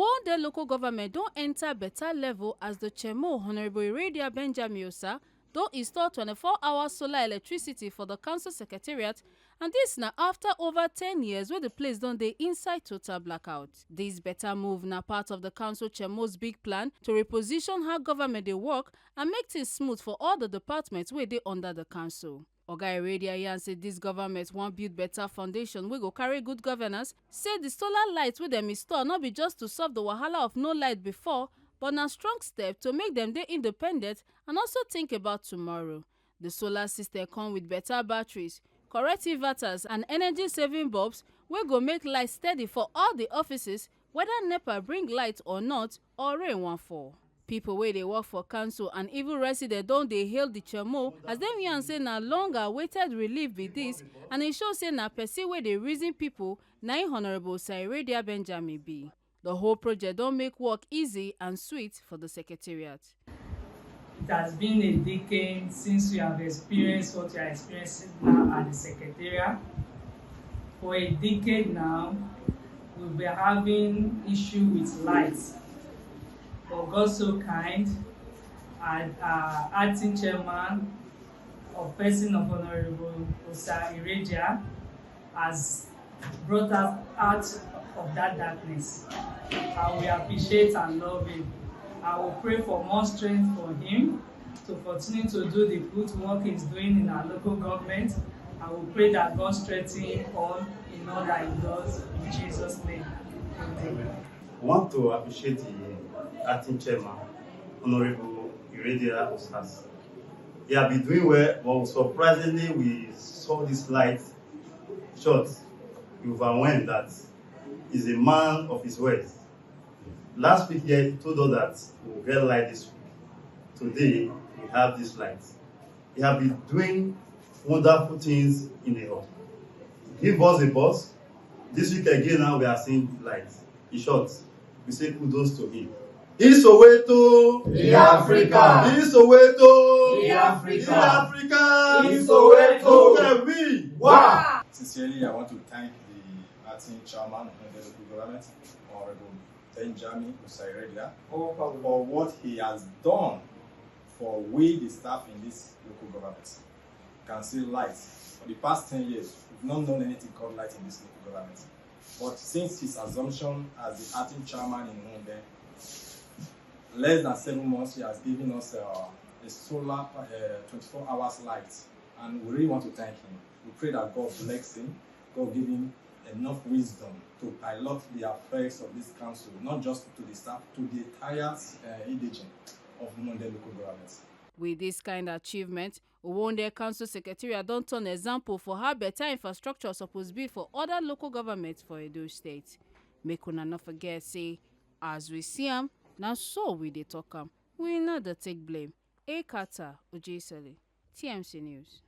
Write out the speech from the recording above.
Uhunmwode local government don't enter better level as the Chairmo Honorable Iredia Benjamin don't install 24-hour solar electricity for the council secretariat, and this now after over 10 years where the place don't dey inside total blackout. This better move na part of the council Chairmo's big plan to reposition how government dey work and make things smooth for all the departments where they under the council. Oga Iredia yarn say dis government wan build better foundation wey go carry good governance, say the solar light wey dem install no be just to solve the wahala of no light before, but na strong step to make dem dey independent and also think about tomorrow. The solar system come with better batteries, correct inverters and energy-saving bulbs wey go make light steady for all the offices, whether NEPA bring light or not or rain wan fall. People wey dey work for council and even residents don dey hail the Chairmo as dem yarn say na long-awaited relief be this, and e show say na person wey dey reason people na im Honourable Iredia Benjamin be. The whole project don make work easy and sweet for the Secretariat. It has been a decade since we have experienced what we are experiencing now at the Secretariat. For a decade now, we've been having issue with lights. But God so kind, and acting chairman of person of Honourable Iredia has brought us out of that darkness. And we appreciate and love him. I will pray for more strength for him to continue to do the good work he's doing in our local government. I will pray that God strengthen him in all that he does, in Jesus' name. Amen. I want to appreciate the acting chairman, Honourable Iredia Osas. He has been doing well, but surprisingly, we saw this light short. We overwhelmed that he's a man of his words. Last week here, he told us that we'll get light this week. Today, we have this light. He has been doing wonderful things in the hall. Give us a bus. This week again, now we are seeing light. In short, we say kudos to him. Soweto, the Africa. Soweto, the Africa. The Africa. Soweto. We. Wow. Sincerely, I want to thank the acting chairman of the local government, Honorable Benjamin Iredia, for what he has done for we, the staff in this local government. You can see light. For the past 10 years, we've not known anything called light in this local government. But since his assumption as the acting chairman in Uhunmwode, less than 7 months, he has given us a solar 24 hours light. And we really want to thank him. We pray that God bless him, God give him enough wisdom to pilot the affairs of this council, not just to the staff, to the entire indigene of Uhunmwode local government. With this kind of achievement, Uhunmwode Council Secretariat don't turn example for how better infrastructure supposed be for other local governments for Edo State. Make una not forget, say, as we see them, now so we dey talk am. We not dey take blame. Ekata Ujesele, TMC News.